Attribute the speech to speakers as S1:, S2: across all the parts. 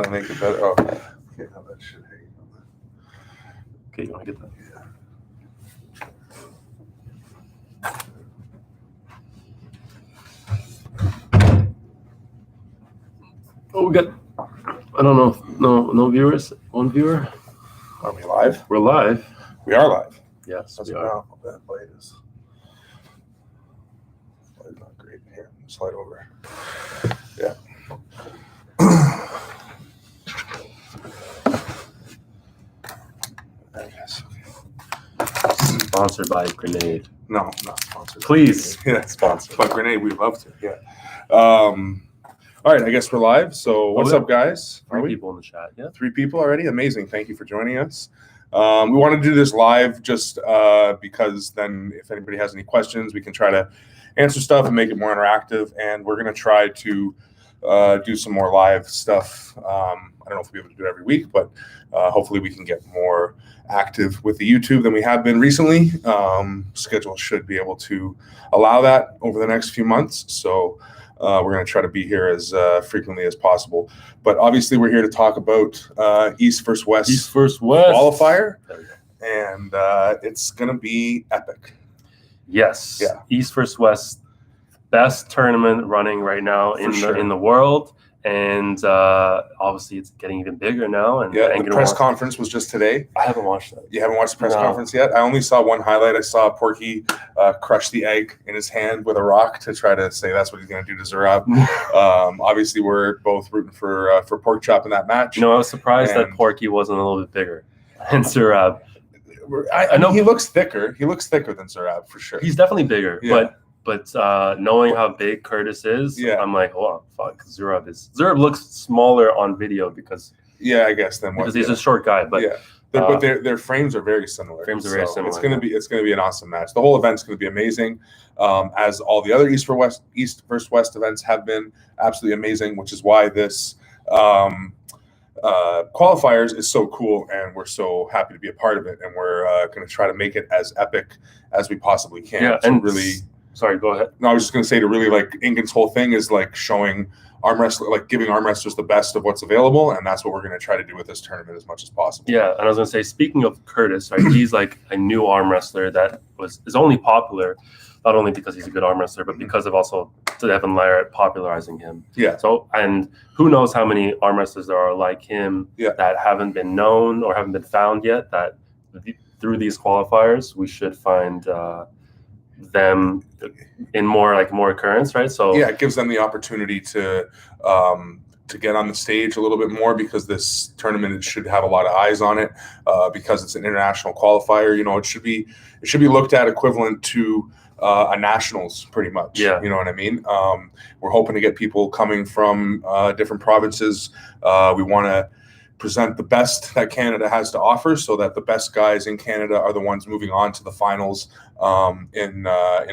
S1: to make it better. Oh, okay, now that should hang on.
S2: Okay, you want to get that?
S1: Yeah.
S2: Oh, we got, I don't know, no viewers? One viewer?
S1: Are we live?
S2: We're live.
S1: We are live.
S2: Yes,
S1: That's
S2: we are.
S1: that light is not great. Here, slide over. Yeah. I guess.
S2: Sponsored by Grenade.
S1: No, not sponsored.
S2: Please,
S1: Yeah,
S2: sponsor.
S1: But Grenade, we'd love to. Yeah. All right, I guess we're live. So what's up, guys?
S2: Three people in the chat. Yeah.
S1: 3 people already. Amazing. Thank you for joining us. We want to do this live just because then if anybody has any questions, we can try to answer stuff and make it more interactive. And we're going to try to do some more live stuff. I don't know if we'll be able to do it every week, but hopefully we can get more active with the YouTube than we have been recently. Schedule should be able to allow that over the next few months. So we're going to try to be here as frequently as possible. But obviously we're here to talk about East versus West qualifier. And it's going to be epic.
S2: Yes.
S1: Yeah.
S2: East versus West, best tournament running right now in the world. And obviously it's getting even bigger now. And
S1: yeah, the press conference was just today.
S2: I haven't watched that.
S1: You haven't watched the press conference yet? I only saw one highlight. I saw Porky crush the egg in his hand with a rock to try to say that's what he's going to do to Zurab. Obviously, we're both rooting for Pork Chop in that match.
S2: You know, I was surprised that Porky wasn't a little bit bigger than Zurab.
S1: I know he looks thicker. He looks thicker than Zurab for sure.
S2: He's definitely bigger, But knowing how big Curtis is, I'm like, oh fuck, Zurab looks smaller on video because
S1: I guess
S2: he's a short guy, but
S1: but their frames are very similar.
S2: Frames are very similar.
S1: It's gonna be an awesome match. The whole event's gonna be amazing, as all the other East versus West events have been absolutely amazing, which is why this qualifiers is so cool, and we're so happy to be a part of it, and we're gonna try to make it as epic as we possibly can.
S2: Yeah, and really. Sorry, go ahead.
S1: No, I was just going to say to really like Ingen's whole thing is like showing arm wrestler, like giving arm wrestlers the best of what's available, and that's what we're going to try to do with this tournament as much as possible.
S2: Yeah, and I was going to say, speaking of Curtis, right, he's like a new arm wrestler that is only popular, not only because he's a good arm wrestler, but because of also Devin Larratt popularizing him.
S1: Yeah.
S2: So, and who knows how many arm wrestlers there are like him that haven't been known or haven't been found yet. That through these qualifiers, we should find. Them in more occurrence, right? So
S1: it gives them the opportunity to get on the stage a little bit more, because this tournament should have a lot of eyes on it, because it's an international qualifier. You know, it should be looked at equivalent to a nationals, pretty much.
S2: Yeah,
S1: you know what I mean. We're hoping to get people coming from different provinces. We want to present the best that Canada has to offer, so that the best guys in Canada are the ones moving on to the finals in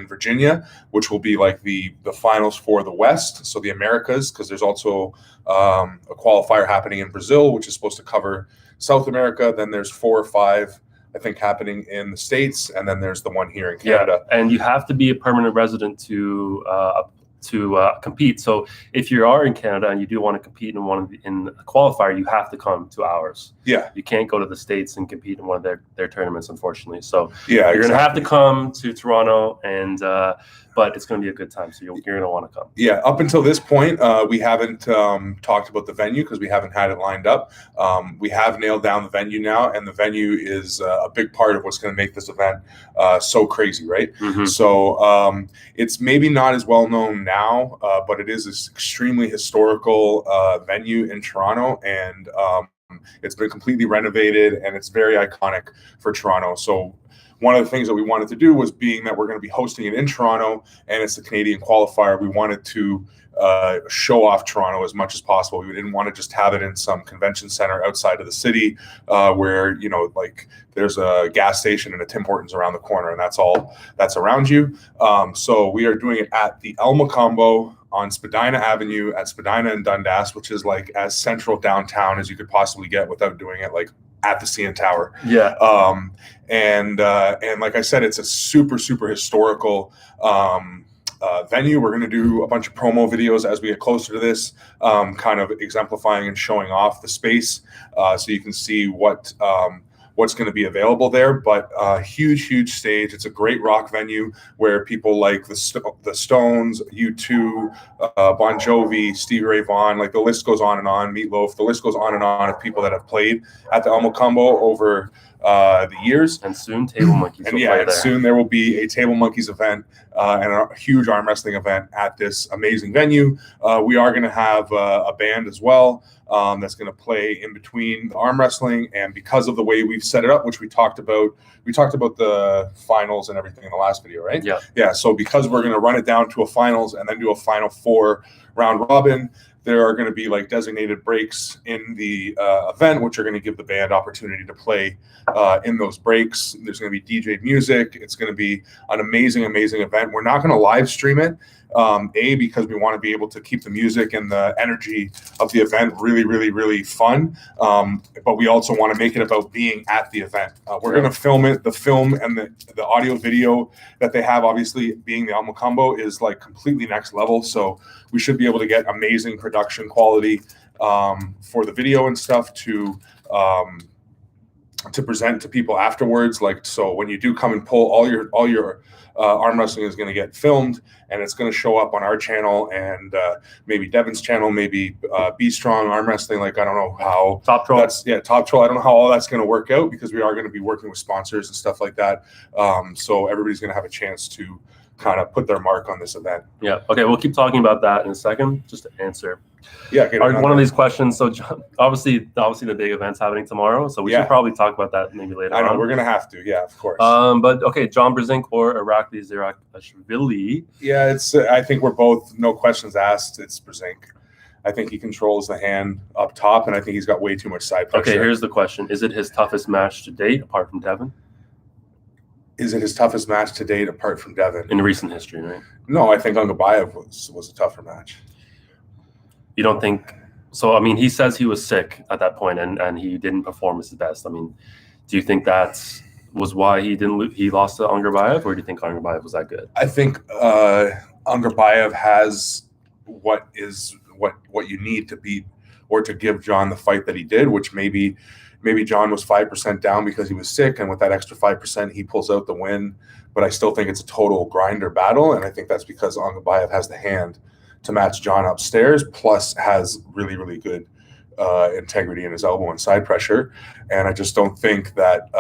S1: Virginia, which will be like the finals for the West, so the Americas, because there's also a qualifier happening in Brazil, which is supposed to cover South America. Then there's 4 or 5, I think, happening in the States, and then there's the one here in Canada.
S2: Yeah, and you have to be a permanent resident to compete. So if you are in Canada and you do want to compete in a qualifier, you have to come to ours.
S1: Yeah,
S2: you can't go to the States and compete in one of their tournaments, unfortunately. So
S1: you're
S2: gonna have to come to Toronto, and but it's going to be a good time. So you're going to want to come.
S1: Yeah, up until this point, we haven't talked about the venue because we haven't had it lined up. We have nailed down the venue now, and the venue is a big part of what's going to make this event so crazy, right?
S2: Mm-hmm.
S1: So it's maybe not as well known now, but it is this extremely historical venue in Toronto, and it's been completely renovated, and it's very iconic for Toronto. So one of the things that we wanted to do was, being that we're going to be hosting it in Toronto and it's the Canadian qualifier, we wanted to show off Toronto as much as possible. We didn't want to just have it in some convention center outside of the city where, you know, like there's a gas station and a Tim Hortons around the corner, and that's all that's around you. So we are doing it at the El Macombo on Spadina Avenue at Spadina and Dundas, which is like as central downtown as you could possibly get without doing it like at the CN Tower.
S2: Yeah.
S1: And like I said, it's a super, super historical venue. We're going to do a bunch of promo videos as we get closer to this, kind of exemplifying and showing off the space, so you can see what's going to be available there. But huge stage. It's a great rock venue where people like the Stones, U2, Bon Jovi, Stevie Ray Vaughan, like the list goes on and on, Meatloaf, the list goes on and on of people that have played at the Elmo Combo over the years.
S2: And soon Table Monkeys will play there.
S1: Soon there will be a Table Monkeys event and a huge arm wrestling event at this amazing venue. We are going to have a band as well that's going to play in between the arm wrestling. And because of the way we've set it up, which we talked about the finals and everything in the last video, right? Yeah. So because we're going to run it down to a finals and then do a final 4 round robin, there are going to be like designated breaks in the event, which are going to give the band opportunity to play in those breaks. There's going to be DJ'd music. It's going to be an amazing event. We're not going to live stream it, because we want to be able to keep the music and the energy of the event really fun. But we also want to make it about being at the event. We're going to film it. The film and the audio video that they have, obviously being the Elmo Combo, is like completely next level. So we should be able to get amazing production quality for the video and stuff to present to people afterwards. Like, so when you do come and pull, all your arm wrestling is going to get filmed, and it's going to show up on our channel and maybe Devin's channel, maybe Be Strong Arm Wrestling. Like, I don't know how
S2: Top Troll.
S1: Top Troll. I don't know how all that's going to work out, because we are going to be working with sponsors and stuff like that. So everybody's going to have a chance to kind of put their mark on this event.
S2: Yeah. Okay. We'll keep talking about that in a second. Just to answer.
S1: Yeah. Okay,
S2: one of these questions. So, John, obviously, the big event's happening tomorrow. So we should probably talk about that maybe later.
S1: I know we're gonna have to. Yeah, of course.
S2: But okay, John Brzenk or Irakli Zirakashvili.
S1: Yeah, it's. I think we're both, no questions asked. It's Brzenk. I think he controls the hand up top, and I think he's got way too much side pressure.
S2: Okay, here's the question: is it his toughest match to date, apart from Devin?
S1: Is it his toughest match to date apart from Devin?
S2: In recent history, right?
S1: No, I think Ungabayev was a tougher match.
S2: You don't think so? I mean, he says he was sick at that point and he didn't perform his best. I mean, do you think that was why he lost to Ungabayev, or do you think Ungabayev was that good?
S1: I think Ungabayev has what you need to beat or to give John the fight that he did, which maybe John was 5% down because he was sick, and with that extra 5%, he pulls out the win. But I still think it's a total grinder battle, and I think that's because Ungabayev has the hand to match John upstairs, plus has really good integrity in his elbow and side pressure. And I just don't think that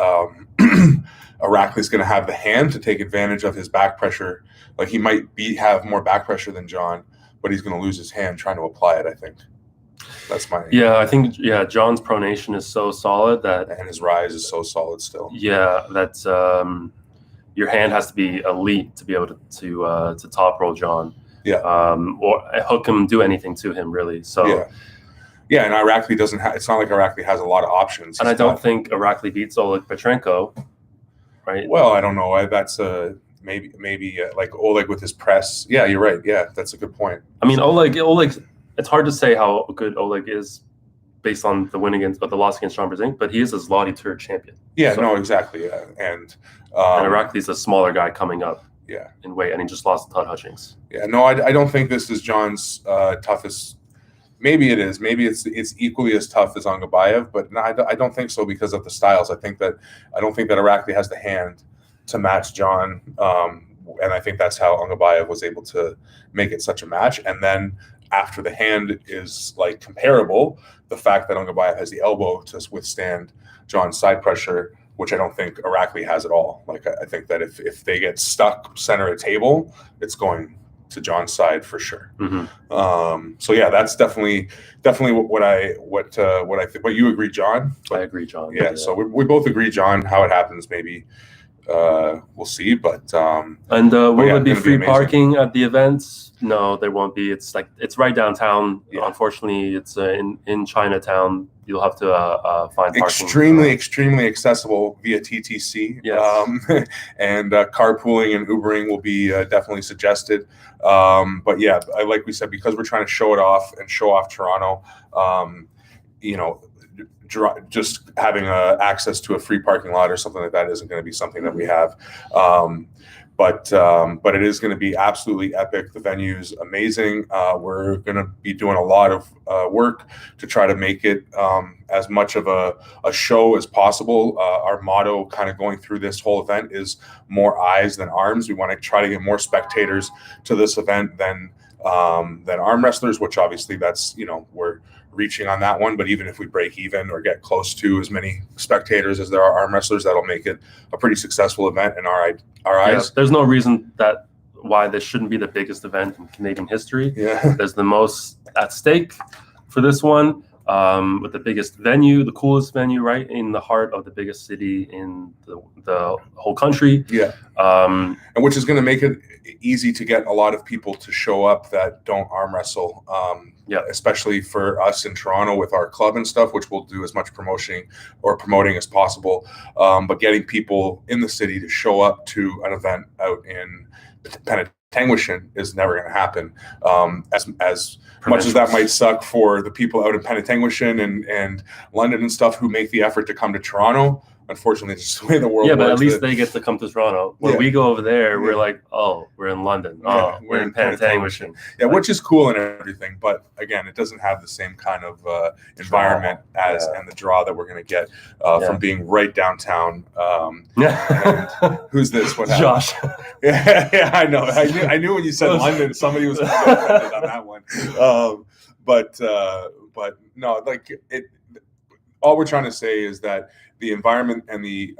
S1: Irakli's going to have the hand to take advantage of his back pressure. Like, he might have more back pressure than John, but he's going to lose his hand trying to apply it, I think. That's my
S2: I think John's pronation is so solid
S1: and his rise is so solid still.
S2: Yeah, that's your hand has to be elite to be able to top roll John.
S1: Yeah.
S2: Or hook him, do anything to him really. So
S1: yeah, and Irakli doesn't have. It's not like Irakli has a lot of options.
S2: And I don't think Irakli beats Oleg Petrenko, right?
S1: Well, I don't know. That's maybe like Oleg with his press. Yeah, you're right. Yeah, that's a good point.
S2: I mean, Oleg. It's hard to say how good Oleg is based on the loss against John Brzenk, but he is a Zloty Tour champion.
S1: Yeah, no, exactly. Yeah. And
S2: Irakli's a smaller guy coming up.
S1: Yeah,
S2: in weight, and he just lost to Todd Hutchings.
S1: Yeah, no, I don't think this is John's toughest. Maybe it is. Maybe it's equally as tough as Ungabayev, but no, I don't think so because of the styles. I don't think that Irakli has the hand to match John, and I think that's how Ungabayev was able to make it such a match. And then after the hand is like comparable, the fact that Ungabayev has the elbow to withstand John's side pressure, which I don't think Irakli has at all. Like, I think that if they get stuck center of table, it's going to John's side for sure.
S2: Mm-hmm.
S1: So yeah, that's definitely what I think. But you agree, John?
S2: I agree, John.
S1: Yeah. So we both agree, John. How it happens, maybe we'll see. But
S2: will there be free parking at the events? No, there won't be. It's right downtown. Yeah. Unfortunately, it's in Chinatown. You'll have to find parking.
S1: Extremely accessible via TTC.
S2: Yes.
S1: And carpooling and Ubering will be definitely suggested. But yeah, like we said, because we're trying to show it off and show off Toronto, just having access to a free parking lot or something like that isn't going to be something that we have. But it is going to be absolutely epic. The venue's amazing. We're going to be doing a lot of work to try to make it as much of a show as possible. Our motto kind of going through this whole event is more eyes than arms. We want to try to get more spectators to this event than arm wrestlers, which obviously that's, we're reaching on that one. But even if we break even or get close to as many spectators as there are arm wrestlers, that'll make it a pretty successful event in our eyes.
S2: There's no reason why this shouldn't be the biggest event in Canadian history.
S1: Yeah.
S2: There's the most at stake for this one, with the biggest venue, the coolest venue, right in the heart of the biggest city in the whole country.
S1: Yeah. And which is going to make it easy to get a lot of people to show up that don't arm wrestle. Especially for us in Toronto with our club and stuff, which we'll do as much promoting as possible. But getting people in the city to show up to an event out in Penetangwishin is never going to happen. As much as that might suck for the people out in Penetangwishin and London and stuff who make the effort to come to Toronto, unfortunately, it's just the way the world works.
S2: But at least they get to come to Toronto. When we go over there, we're like, oh, we're in London. Oh, we're in Penetangwishin.
S1: Yeah, which is cool and everything. But again, it doesn't have the same kind of environment and the draw that we're going to get from being right downtown. Who's this? What happened?
S2: Josh.
S1: Yeah, I know. I knew when you said London, somebody was offended on that one. But no, like it. All we're trying to say is that the environment and the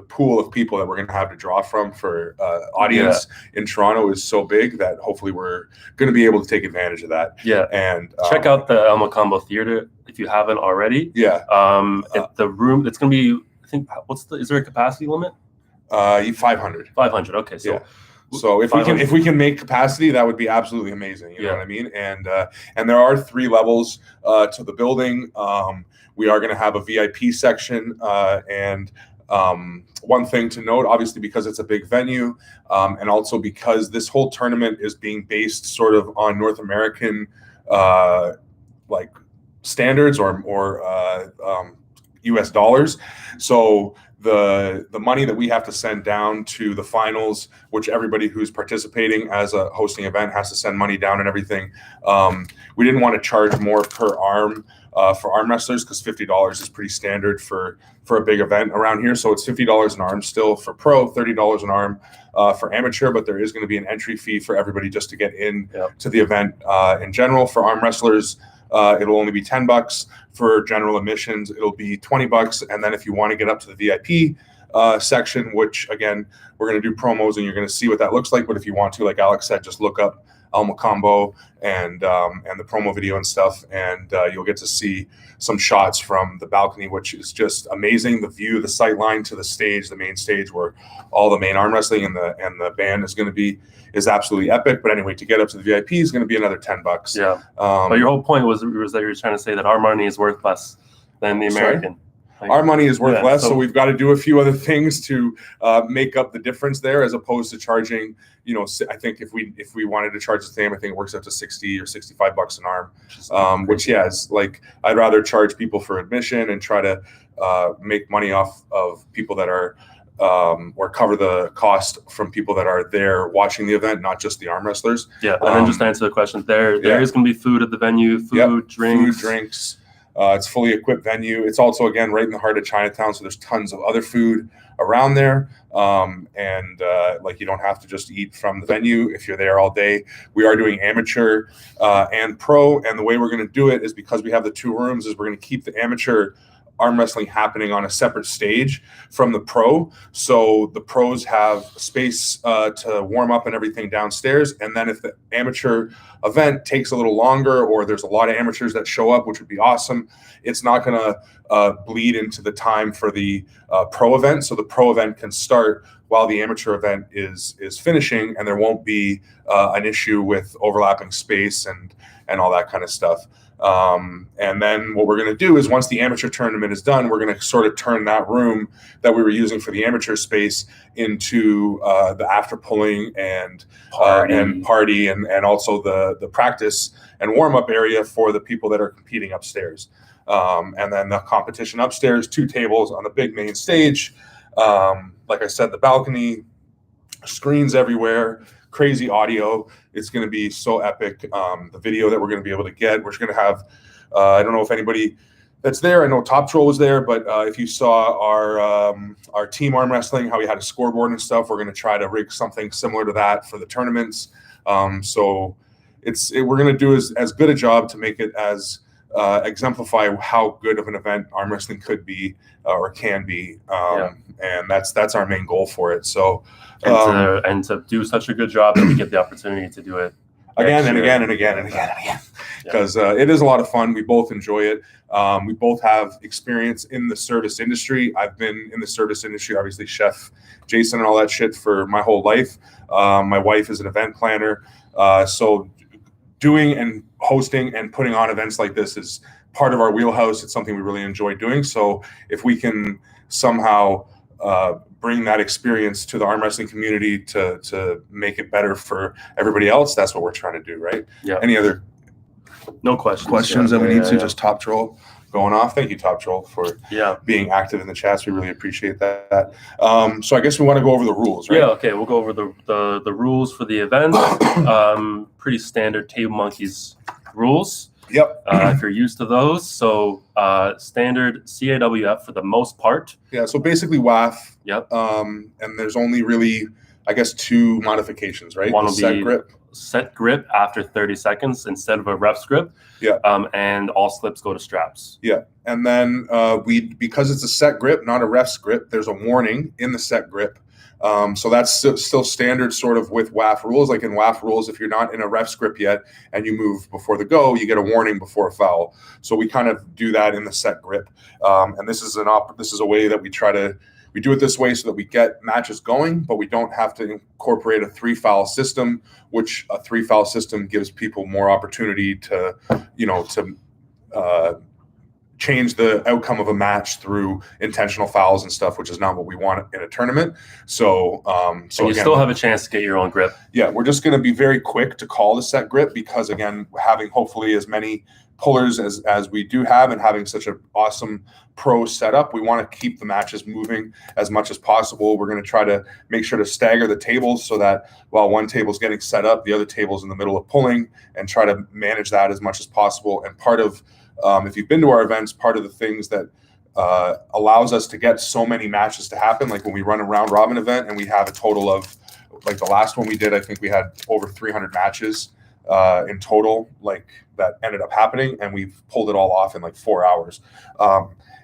S1: pool of people that we're going to have to draw from for audience in Toronto is so big that hopefully we're going to be able to take advantage of that.
S2: Yeah, and check out the El Macambo Theater if you haven't already.
S1: Yeah.
S2: The room, it's going to be, I think, is there a capacity limit?
S1: 500.
S2: 500. Okay, so.
S1: Yeah. So if we can make capacity, that would be absolutely amazing. You know what I mean? And there are 3 levels to the building. We are going to have a VIP section, and one thing to note, obviously, because it's a big venue, and also because this whole tournament is being based sort of on North American like standards or US dollars. So the money that we have to send down to the finals, which everybody who's participating as a hosting event has to send money down and everything. We didn't want to charge more per arm for arm wrestlers because $50 is pretty standard for a big event around here. So it's $50 an arm still for pro, $30 an arm for amateur, but there is going to be an entry fee for everybody just to get in to the event in general. For arm wrestlers, it'll only be $10. For general admissions, it'll be $20. And then if you want to get up to the VIP section, which again, we're going to do promos and you're going to see what that looks like. But if you want to, like Alex said, just look up El Macambo and the promo video and stuff, and you'll get to see some shots from the balcony, which is just amazing. The view, the sight line to the stage, the main stage where all the main arm wrestling and the band is going to be, is absolutely epic. But anyway, to get up to the VIP is going to be another $10.
S2: Yeah. But your whole point was that you were trying to say that our money is worth less than the American.
S1: Like, our money is worth less, so we've got to do a few other things to make up the difference there, as opposed to charging. I think if we wanted to charge the same, I think it works up to $60 or $65 an arm, which is like, I'd rather charge people for admission and try to make money off of people that are or cover the cost from people that are there watching the event, not just the arm wrestlers. Yeah,
S2: and then just to answer the question, there is going to be food at the venue, drinks.
S1: It's fully equipped venue. It's also, again, right in the heart of Chinatown, so there's tons of other food around there. Like, you don't have to just eat from the venue if you're there all day. We are doing amateur and pro, and the way we're going to do it is, because we have the 2 rooms, is we're going to keep the amateur arm wrestling happening on a separate stage from the pro. So the pros have space to warm up and everything downstairs. And then if the amateur event takes a little longer, or there's a lot of amateurs that show up, which would be awesome, it's not going to bleed into the time for the pro event. So the pro event can start while the amateur event is finishing, and there won't be an issue with overlapping space and all that kind of stuff. And then what we're going to do is, once the amateur tournament is done, we're going to sort of turn that room that we were using for the amateur space into the after pulling and party and also the practice and warm up area for the people that are competing upstairs. And then the competition upstairs, 2 tables on the big main stage. Like I said, the balcony, screens everywhere, crazy audio. It's going to be so epic. The video that we're going to be able to get, we're going to have, I don't know if anybody that's there, I know Top Troll was there, but if you saw our team arm wrestling, how we had a scoreboard and stuff, we're going to try to rig something similar to that for the tournaments. So we're going to do as good a job to make it as exemplify how good of an event arm wrestling could be or can be, and that's our main goal for it. So
S2: and to do such a good job that we get the opportunity to do it
S1: again and again and again and again and again, because it is a lot of fun. We both enjoy it. We both have experience in the service industry. I've been in the service industry, obviously Chef Jason and all that shit, for my whole life. My wife is an event planner, so doing and hosting and putting on events like this is part of our wheelhouse. It's something we really enjoy doing. So if we can somehow bring that experience to the arm wrestling community to make it better for everybody else, that's what we're trying to do, right?
S2: Yeah.
S1: Any other
S2: questions
S1: that we need to just Top Troll going off? Thank you, Top Troll, for being active in the chats. We really appreciate that. So I guess we want to go over the rules, right?
S2: Yeah, okay. We'll go over the rules for the event. Pretty standard Table Monkeys rules.
S1: Yep.
S2: If you're used to those. So standard CAWF for the most part.
S1: Yeah, so basically WAF.
S2: Yep.
S1: And there's only really, I guess, 2 modifications, right?
S2: One will be set grip after 30 seconds instead of a ref's grip.
S1: Yeah.
S2: And all slips go to straps.
S1: Yeah. And then because it's a set grip, not a ref's grip, there's a warning in the set grip. So that's still standard sort of with WAF rules. Like in WAF rules, if you're not in a ref's grip yet and you move before the go, you get a warning before a foul. So we kind of do that in the set grip. And this is a way that we do it this way so that we get matches going, but we don't have to incorporate a 3-foul system, which a 3-foul system gives people more opportunity to change the outcome of a match through intentional fouls and stuff, which is not what we want in a tournament. So
S2: you still have a chance to get your own grip.
S1: Yeah, we're just going to be very quick to call the set grip because, again, having hopefully as many pullers as we do have and having such an awesome pro setup, we want to keep the matches moving as much as possible. We're going to try to make sure to stagger the tables so that while one table's getting set up, the other table's in the middle of pulling, and try to manage that as much as possible. And part of if you've been to our events, part of the things that allows us to get so many matches to happen, like when we run a round robin event and we have a total of, like the last one we did, I think we had over 300 matches in total, like that ended up happening, and we've pulled it all off in like 4 hours.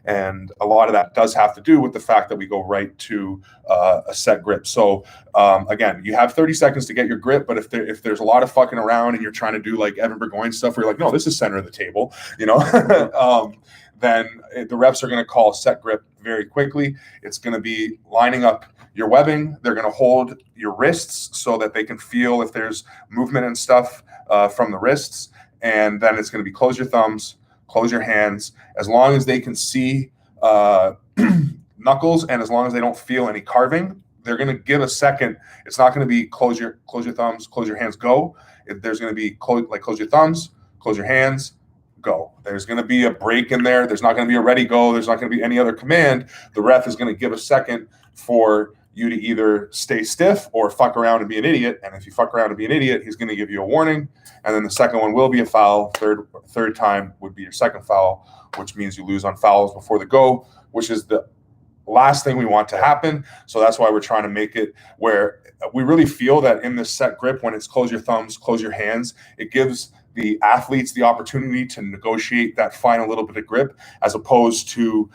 S1: And a lot of that does have to do with the fact that we go right to a set grip. So again, you have 30 seconds to get your grip, but if there's a lot of fucking around and you're trying to do like Evan Burgoyne stuff where you're like, no, this is center of the table, then the refs are going to call set grip very quickly. It's going to be lining up your webbing. They're going to hold your wrists so that they can feel if there's movement and stuff from the wrists. And then it's going to be close your thumbs, close your hands. As long as they can see knuckles and as long as they don't feel any carving, they're going to give a second. It's not going to be close your thumbs, close your hands, go. There's going to be close your thumbs, close your hands, go. There's going to be a break in there. There's not going to be a ready go. There's not going to be any other command. The ref is going to give a second for you to either stay stiff or fuck around and be an idiot. And if you fuck around and be an idiot, he's going to give you a warning. And then the second one will be a foul. Third time would be your second foul, which means you lose on fouls before the go, which is the last thing we want to happen. So that's why we're trying to make it where we really feel that in this set grip, when it's close your thumbs, close your hands, it gives the athletes the opportunity to negotiate that final little bit of grip, as opposed to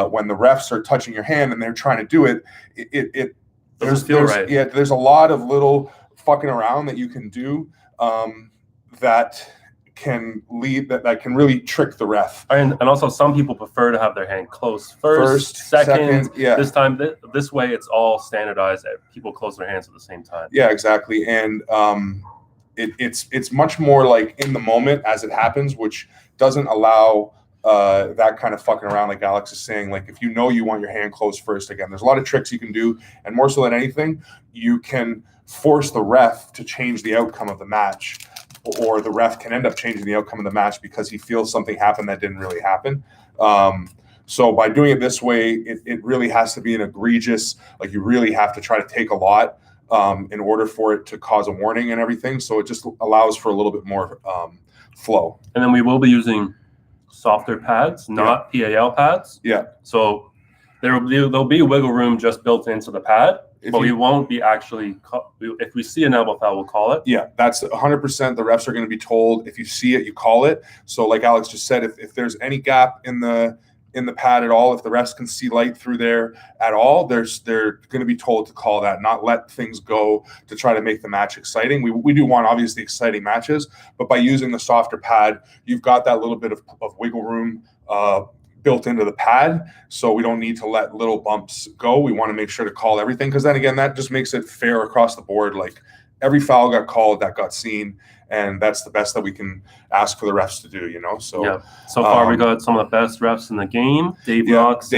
S1: when the refs are touching your hand and they're trying to do it. There's a lot of little fucking around that you can do that can lead that can really trick the ref.
S2: And also some people prefer to have their hand close first, second. Yeah. This way it's all standardized. People close their hands at the same time.
S1: Yeah, exactly. And it's much more like in the moment as it happens, which doesn't allow that kind of fucking around, like Alex is saying. Like if you want your hand closed first, again, there's a lot of tricks you can do, and more so than anything, you can force the ref to change the outcome of the match or the ref can end up changing the outcome of the match because he feels something happened that didn't really happen. So by doing it this way, it really has to be an egregious, like you really have to try to take a lot in order for it to cause a warning and everything. So it just allows for a little bit more flow.
S2: And then we will be using softer pads, not PAL pads.
S1: Yeah.
S2: So there'll be wiggle room just built into the pad, but we won't be actually, if we see an elbow foul, we'll call it.
S1: Yeah, that's 100%. The refs are going to be told, if you see it, you call it. So like Alex just said, if there's any gap in the pad at all, if the refs can see light through there at all, they're going to be told to call that, not let things go to try to make the match exciting. We do want obviously exciting matches, but by using the softer pad, you've got that little bit of wiggle room built into the pad, so we don't need to let little bumps go. We want to make sure to call everything, because then again, that just makes it fair across the board. Like every foul got called, that got seen, and that's the best that we can ask for the refs to do, So
S2: yeah. So far, we got some of the best refs in the game. Dave Knox,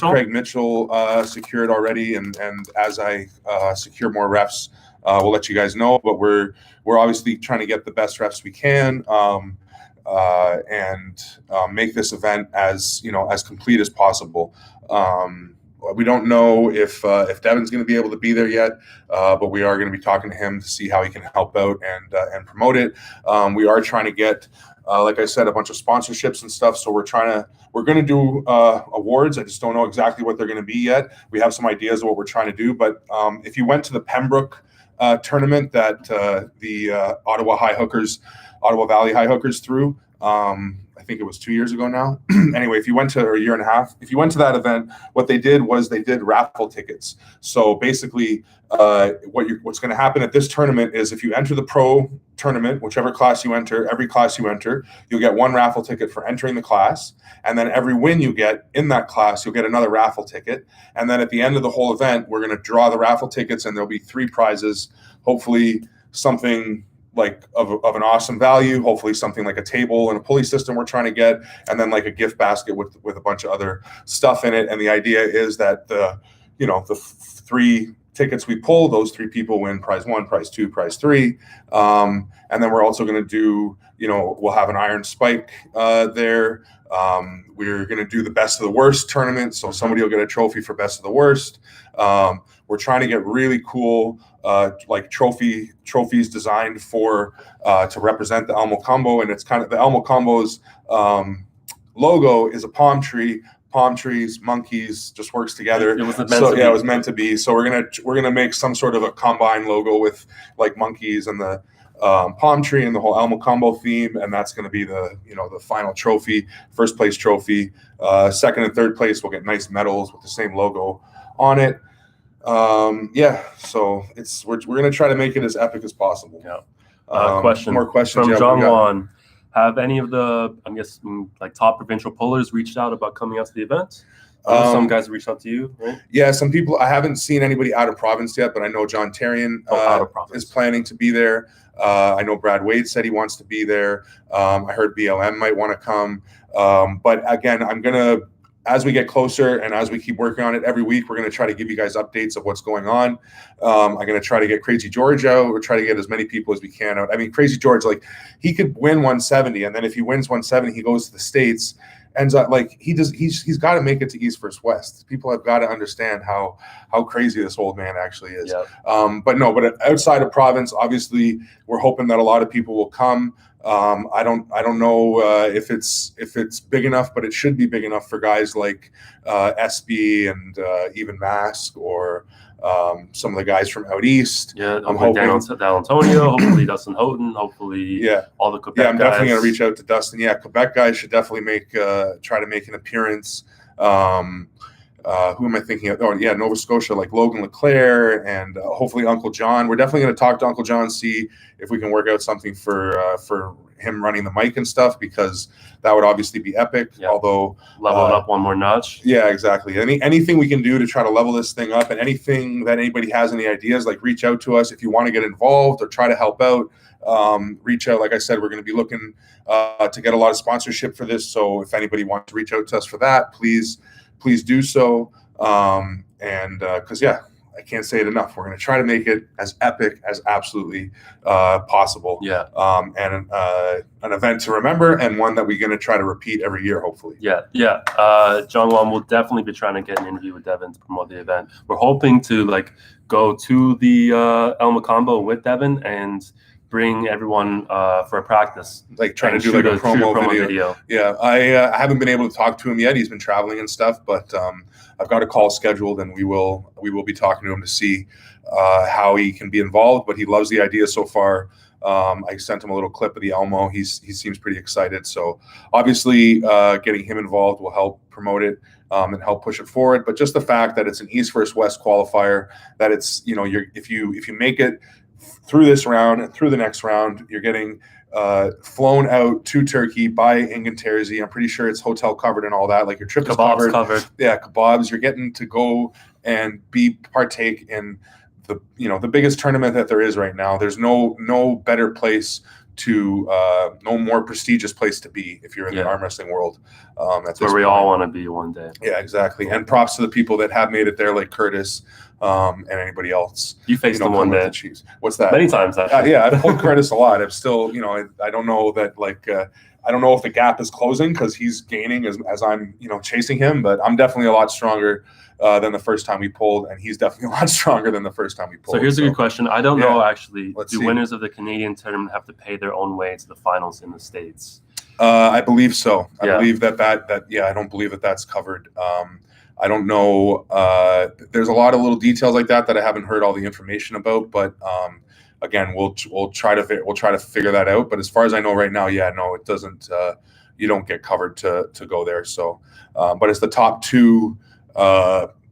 S1: Craig Mitchell secured already, and as I secure more refs, we'll let you guys know. But we're obviously trying to get the best refs we can, and make this event as complete as possible. We don't know if Devin's going to be able to be there yet, but we are going to be talking to him to see how he can help out and promote it. We are trying to get, like I said, a bunch of sponsorships and stuff. So we're going to do awards. I just don't know exactly what they're going to be yet. We have some ideas of what we're trying to do, but if you went to the Pembroke tournament that the Ottawa Valley High Hookers threw, I think it was 2 years ago now. Anyway, if you went to, or a year and a half, if you went to that event, what they did was they did raffle tickets. So basically, what's going to happen at this tournament is if you enter the pro tournament, whichever class you enter, every class you enter, you'll get one raffle ticket for entering the class. And then every win you get in that class, you'll get another raffle ticket. And then at the end of the whole event, we're going to draw the raffle tickets, and there'll be 3 prizes, hopefully something like of an awesome value, hopefully something like a table and a pulley system we're trying to get, and then like a gift basket with a bunch of other stuff in it. And the idea is that the 3 tickets we pull, those 3 people win prize 1, prize 2, prize 3. And then we're also going to do, we'll have an iron spike there. We're going to do the best of the worst tournament. So somebody will get a trophy for best of the worst. We're trying to get really cool like trophies designed for to represent the Elmo Combo, and it's kind of the Elmo Combo's logo is a palm tree. Palm trees, monkeys, just works together. It was meant to be. So we're gonna make some sort of a combined logo with like monkeys and the palm tree and the whole Elmo Combo theme, and that's going to be the final trophy, first place trophy. Second and third place will get nice medals with the same logo on it. So we're going to try to make it as epic as possible.
S2: Yeah.
S1: More questions
S2: from John Juan. Have any of the, I'm guessing, like top provincial pullers reached out about coming out to the event? Some guys reached out to you, right?
S1: Yeah, some people. I haven't seen anybody out of province yet, but I know John Tarian is planning to be there. I know Brad Wade said he wants to be there. I heard BLM might want to come. But again, I'm going to, as we get closer and as we keep working on it every week, we're going to try to give you guys updates of what's going on. I'm going to try to get Crazy George out. We're trying to get as many people as we can out. I mean, Crazy George, like he could win 170, and then if he wins 170, he goes to the States. Ends up like he's got to make it to East versus West. People have got to understand how crazy this old man actually is. Yep. But outside of province, obviously, we're hoping that a lot of people will come. I don't know if it's big enough, but it should be big enough for guys like SB and even Mask or some of the guys from out east.
S2: Yeah, I'm hoping Dal Antonio, hopefully Dustin Houghton, hopefully all the Quebec guys.
S1: I'm definitely going to reach out to Dustin. Yeah, Quebec guys should definitely try to make an appearance. Who am I thinking of? Oh, yeah, Nova Scotia, like Logan LeClaire and hopefully Uncle John. We're definitely going to talk to Uncle John, see if we can work out something for him running the mic and stuff, because that would obviously be epic. Yep. Although
S2: level it up one more notch.
S1: Yeah, exactly. Anything we can do to try to level this thing up, and anything that anybody has any ideas, like reach out to us if you want to get involved or try to help out. Reach out. Like I said, we're going to be looking to get a lot of sponsorship for this. So if anybody wants to reach out to us for that, please do so. Because I can't say it enough. We're going to try to make it as epic as absolutely possible.
S2: Yeah.
S1: And an event to remember, and one that we're going to try to repeat every year, hopefully.
S2: Yeah. John Wong will definitely be trying to get an interview with Devin to promote the event. We're hoping to go to the El Macambo with Devin and bring everyone for a practice,
S1: trying to do a promo video. Yeah, I haven't been able to talk to him yet. He's been traveling and stuff, but I've got a call scheduled, and we will be talking to him to see how he can be involved. But he loves the idea so far. I sent him a little clip of the Elmo. He seems pretty excited. So obviously, getting him involved will help promote it and help push it forward. But just the fact that it's an East versus West qualifier, that it's if you make it through this round and through the next round, you're getting flown out to Turkey by Engin Terzi. I'm pretty sure it's hotel covered and all that. Like your trip is covered. Yeah, kebabs. You're getting to go and partake in the biggest tournament that there is right now. There's no better place to no more prestigious place to be if you're in the arm wrestling world.
S2: That's where we all want to be one day.
S1: Yeah, exactly. And props to the people that have made it there, like Curtis and anybody else.
S2: You faced them one day.
S1: What's that?
S2: Many times, actually.
S1: Yeah, I've pulled Curtis a lot. I'm still, I don't know that I don't know if the gap is closing because he's gaining as I'm, chasing him, but I'm definitely a lot stronger than the first time we pulled, and he's definitely a lot stronger than the first time we pulled.
S2: So here's a good question. I don't know, actually. Do winners of the Canadian tournament have to pay their own way to the finals in the States?
S1: I believe so. I believe that I don't believe that that's covered. I don't know. There's a lot of little details like that I haven't heard all the information about, but again, we'll try to figure that out. But as far as I know right now, no, it doesn't. You don't get covered to go there. So, but it's the top two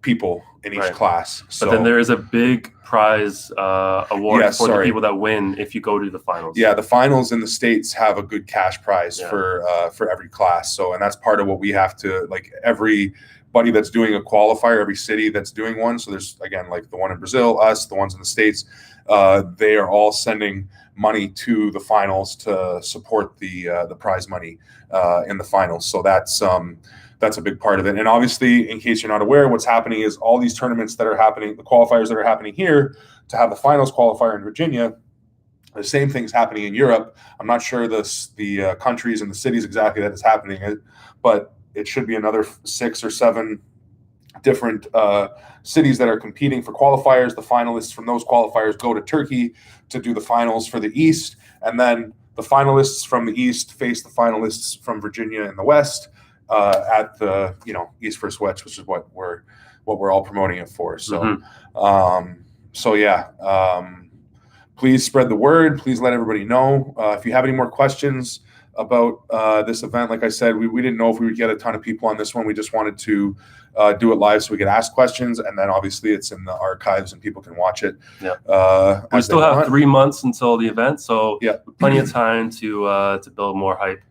S1: people in each class. So,
S2: but then there is a big prize award for the people that win if you go to the finals.
S1: Yeah, the finals in the States have a good cash prize for every class. So, and that's part of what we have to everybody that's doing a qualifier, every city that's doing one. So there's, again, like the one in Brazil, us, the ones in the States, they are all sending money to the finals to support the prize money in the finals. So that's a big part of it. And obviously, in case you're not aware, what's happening is all these tournaments that are happening, the qualifiers that are happening here to have the finals qualifier in Virginia, the same thing's happening in Europe. I'm not sure the countries and the cities exactly that is happening, but it should be another 6 or 7 different cities that are competing for qualifiers. The finalists from those qualifiers go to Turkey to do the finals for the East, and then the finalists from the East face the finalists from Virginia in the West at the East versus West, which is what we're all promoting it for. So, please spread the word. Please let everybody know. If you have any more questions about this event, like I said, we didn't know if we would get a ton of people on this one. We just wanted to do it live so we could ask questions, and then obviously it's in the archives and people can watch it.
S2: We still have 3 months until the event, so plenty of time to build more hype.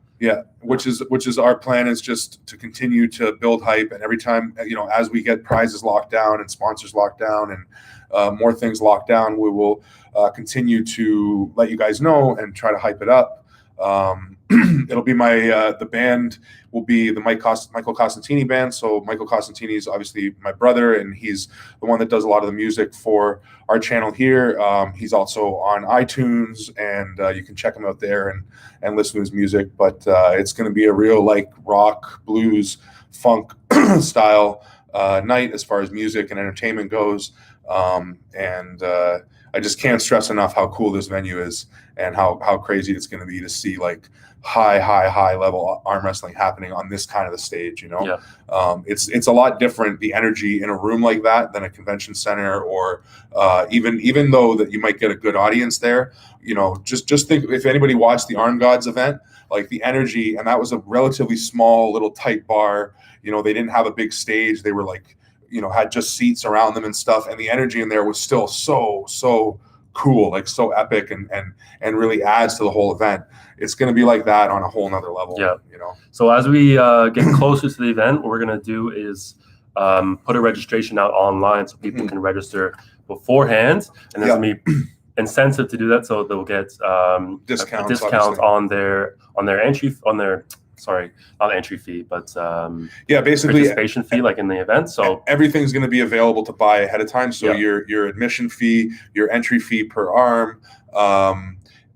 S1: Which is our plan, is just to continue to build hype, and every time as we get prizes locked down and sponsors locked down and more things locked down, we will continue to let you guys know and try to hype it up. It'll be the band will be the Michael Costantini band. So Michael Costantini is obviously my brother, and he's the one that does a lot of the music for our channel here. He's also on iTunes, and you can check him out there and listen to his music. But it's going to be a real rock, blues, funk style night as far as music and entertainment goes. I just can't stress enough how cool this venue is and how crazy it's going to be to see high level arm wrestling happening on this kind of a stage. It's a lot different, the energy in a room like that, than a convention center, or even though that you might get a good audience there. Just think, if anybody watched the Arm Gods event, the energy, and that was a relatively small little tight bar. They didn't have a big stage. They were had just seats around them and stuff, and the energy in there was still so cool, so epic, and really adds to the whole event. It's going to be like that on a whole nother level.
S2: So as we get closer to the event, what we're going to do is put a registration out online so people can register beforehand, and there's going to be incentive to do that, so they'll get discounts on their entry, on their sorry, not entry fee, but
S1: basically
S2: participation fee, like in the event. So
S1: everything's going to be available to buy ahead of time. So your admission fee, your entry fee per arm,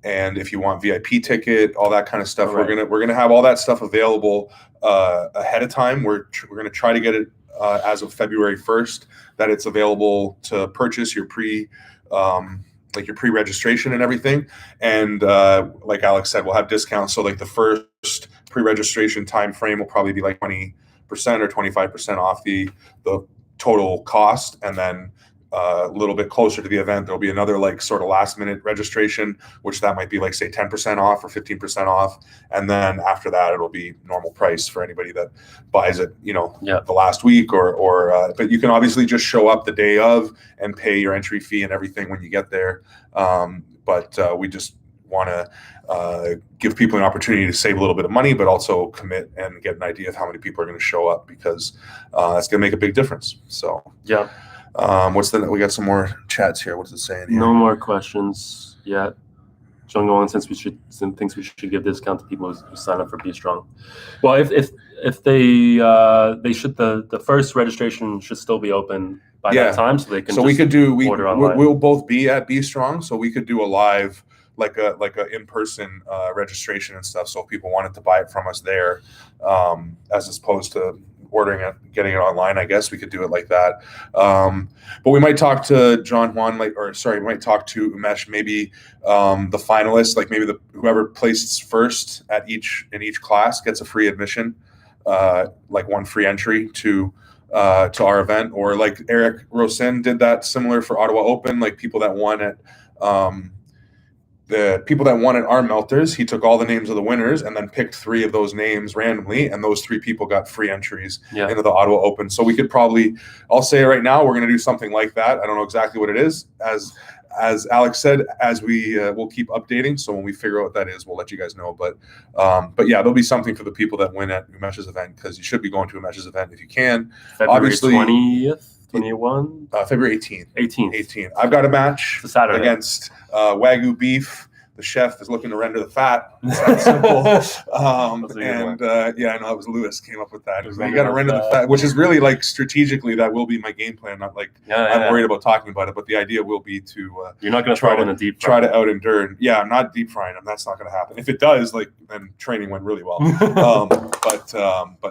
S1: and if you want VIP ticket, all that kind of stuff, we're gonna have all that stuff available ahead of time. We're gonna try to get it as of February 1st, that it's available to purchase your like your pre-registration and everything. And like Alex said, we'll have discounts. So like the first pre-registration time frame will probably be like 20% or 25% off the total cost, and then a little bit closer to the event, there'll be another like sort of last minute registration, which that might be like say 10% off or 15% off. And then after that, it'll be normal price for anybody that buys it, the last week but you can obviously just show up the day of and pay your entry fee and everything when you get there. But we just want to give people an opportunity to save a little bit of money, but also commit and get an idea of how many people are going to show up, because that's going to make a big difference. So we got some more chats here. What's it saying here?
S2: No more questions yet. John Golan thinks we should give discount to people who sign up for Be Strong. Well, if they should, the first registration should still be open by that time, so they can.
S1: So we could do we'll both be at Be Strong, so we could do a live like a in-person registration and stuff. So if people wanted to buy it from us there, as opposed to ordering it, getting it online, I guess we could do it like that. But we might talk to John Juan, we might talk to Umesh, maybe the finalists, like maybe whoever placed first in each class gets a free admission, like one free entry to our event. Or like Eric Rosen did that similar for Ottawa Open, like people that won at the people that won at Arm Melters, he took all the names of the winners and then picked 3 of those names randomly, and those 3 people got free entries into the Ottawa Open. So we could I'll say right now, we're going to do something like that. I don't know exactly what it is. As Alex said, as we'll keep updating. So when we figure out what that is, we'll let you guys know. But yeah, there'll be something for the people that win at Umesh's event, because you should be going to Umesh's event if you can.
S2: February
S1: Obviously,
S2: 20th. 21?
S1: February 18th.
S2: 18th.
S1: I've got a match against Wagyu beef. The chef is looking to render the fat. It's that simple. I know it was Lewis came up with that. You got to render the fat, which is really like strategically that will be my game plan. Not like I'm worried about talking about it, but the idea will be to
S2: you're not going to try to deep
S1: fry. Try to out endure. Yeah, I'm not deep frying them. That's not going to happen. If it does, then training went really well. But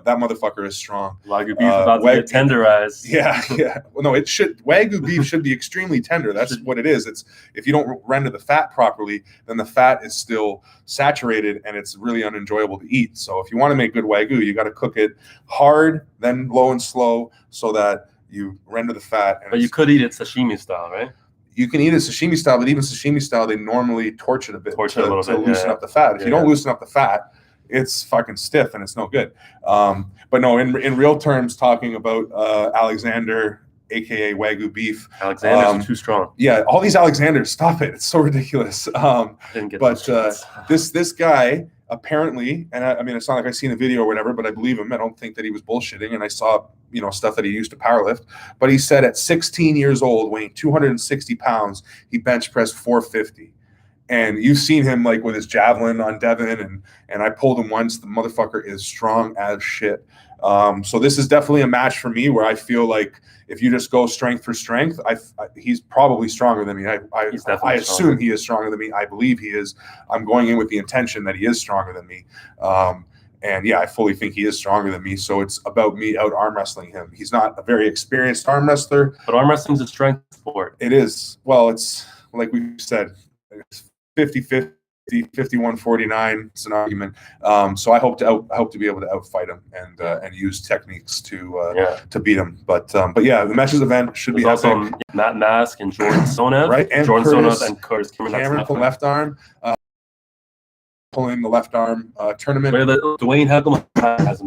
S1: that motherfucker is strong.
S2: Wagyu beef about to get tenderized.
S1: Yeah. Well, no, it should. Wagyu beef should be extremely tender. That's what it is. It's if you don't render the fat properly, then the fat is still saturated and it's really unenjoyable to eat. So if you want to make good Wagyu, you got to cook it hard, then low and slow, so that you render the fat.
S2: But you could eat it sashimi style, right?
S1: You can eat it sashimi style, but even sashimi style, they normally torch it a bit to loosen up the fat. If you don't loosen up the fat, it's fucking stiff and it's no good. But no, in real terms, talking about Alexander, aka Wagyu beef.
S2: Alexander's too strong.
S1: Yeah, all these Alexanders, stop it! It's so ridiculous. This guy apparently, and I mean, it's not like I've seen a video or whatever, but I believe him. I don't think that he was bullshitting, and I saw stuff that he used to powerlift. But he said at 16 years old, weighing 260 pounds, he bench pressed 450. And you've seen him like with his javelin on Devin, and I pulled him once. The motherfucker is strong as shit. So this is definitely a match for me where I feel like if you just go strength for strength, he's probably stronger than me. I assume he is stronger than me. I believe he is. I'm going in with the intention that he is stronger than me. And yeah, I fully think he is stronger than me. So it's about me out arm wrestling him. He's not a very experienced arm wrestler.
S2: But arm wrestling is a strength sport.
S1: It is. Well, it's like we said, it's 50-50. 51-49. It's an argument. So I hope to be able to outfight him and use techniques to beat him. But yeah, the Mesh's event should be
S2: also Matt Mask and Jordan Sonev,
S1: right? And
S2: Jordan
S1: Curtis,
S2: Sonev and Curtis
S1: Cameron from left arm, pulling the left arm tournament.
S2: Where Dwayne Hegel has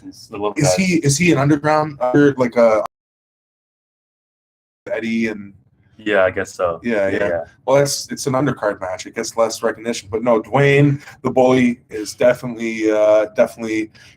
S1: is he an underground like Eddie and? Yeah,
S2: I guess so.
S1: Yeah. Well, it's an undercard match. It gets less recognition, but no, Dwayne the bully is definitely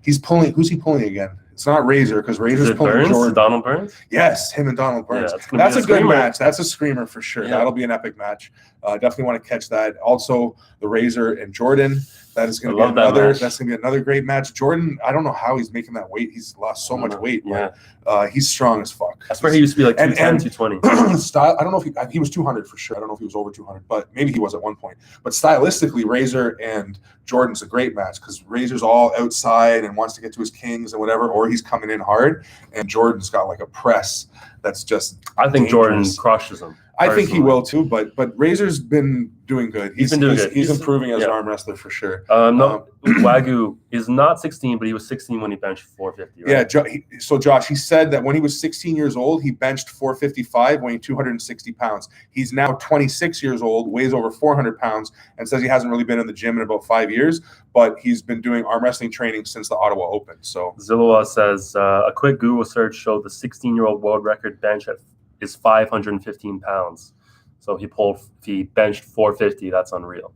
S1: he's pulling. Who's he pulling again? It's not Razor because Razor's pulling
S2: Burns?
S1: Jordan.
S2: Donald Burns?
S1: Yes, him and Donald Burns.
S2: Yeah,
S1: that's a good match. That's a screamer for sure.
S2: Yeah.
S1: That'll be an epic match. Definitely want to catch that. Also, the Razor and Jordan. That is going to be another. That's going to be another great match. Jordan, I don't know how he's making that weight. He's lost so much weight.
S2: Yeah.
S1: But, he's strong as fuck.
S2: That's where he used to be like 210, 220.
S1: Style. I don't know if he was 200 for sure. I don't know if he was over 200, but maybe he was at one point. But stylistically, Razor and Jordan's a great match because Razor's all outside and wants to get to his kings and whatever, or he's coming in hard, and Jordan's got like a press that's just.
S2: I think Jordan crushes him.
S1: I think he will too, but Razor's been doing good.
S2: He's been doing good.
S1: He's improving as an arm wrestler for sure.
S2: Wagyu is not 16, but he was 16 when he benched 450. Right?
S1: Yeah. So Josh, he said that when he was 16 years old, he benched 455, weighing 260 pounds. He's now 26 years old, weighs over 400 pounds, and says he hasn't really been in the gym in about 5 years, but he's been doing arm wrestling training since the Ottawa Open. So
S2: Zillowa says a quick Google search showed the 16-year-old world record bench is 515 pounds. So he benched 450. That's unreal.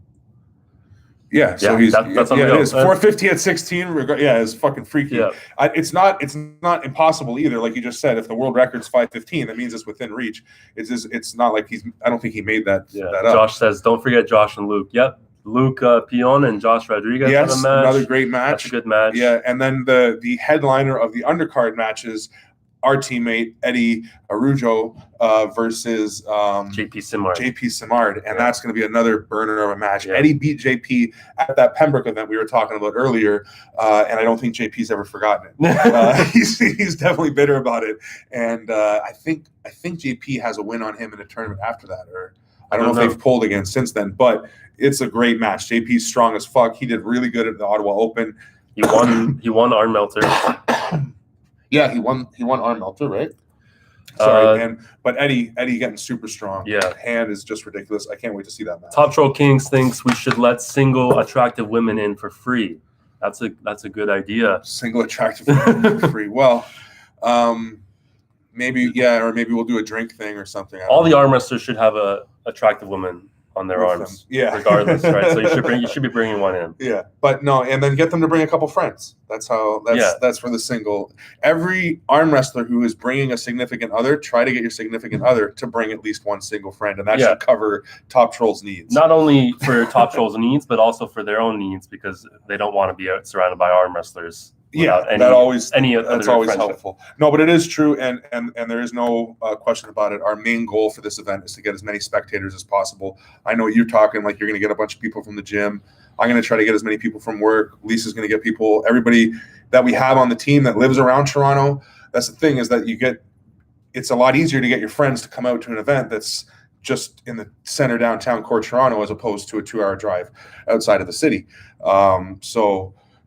S1: Yeah, so that's unreal. It is 450 at 16. It's fucking freaky.
S2: Yeah.
S1: It's not impossible either. Like you just said, if the world record's 515, that means it's within reach. It's not like I don't think he made that up.
S2: Josh says, don't forget Josh and Luke. Yep. Luke Pion and Josh Rodriguez have a match.
S1: Another great match.
S2: That's a good match.
S1: Yeah, and then the headliner of the undercard matches, our teammate Eddie Arujo versus
S2: JP
S1: Simard, and that's going to be another burner of a match. Yeah. Eddie beat JP at that Pembroke event we were talking about earlier, and I don't think JP's ever forgotten it. He's definitely bitter about it, and I think JP has a win on him in a tournament after that, or I don't know if they've pulled again since then, but it's a great match. JP's strong as fuck. He did really good at the Ottawa Open.
S2: He won Arm Melter.
S1: Yeah, he won Arm Melter, right? Sorry, but Eddie getting super strong.
S2: Yeah,
S1: hand is just ridiculous. I can't wait to see that match.
S2: Top Troll Kings thinks we should let single attractive women in for free. That's a good idea.
S1: Single attractive women for free. Well, maybe or maybe we'll do a drink thing or something.
S2: All the arm wrestlers should have a attractive woman on their arms.
S1: Yeah.
S2: Regardless, right? So you should be bringing one in.
S1: Yeah. But no, and then get them to bring a couple friends. That's for the single. Every arm wrestler who is bringing a significant other, try to get your significant other to bring at least one single friend, and that should cover Top Troll's needs.
S2: Not only for Top Troll's needs, but also for their own needs, because they don't want to be surrounded by arm wrestlers.
S1: Yeah, that's always helpful. No, but it is true, and there is no question about it. Our main goal for this event is to get as many spectators as possible. I know you're talking like you're going to get a bunch of people from the gym. I'm going to try to get as many people from work. Lisa's going to get people, everybody that we have on the team that lives around Toronto. That's the thing, is that it's a lot easier to get your friends to come out to an event that's just in the center downtown core Toronto as opposed to a 2-hour drive outside of the city.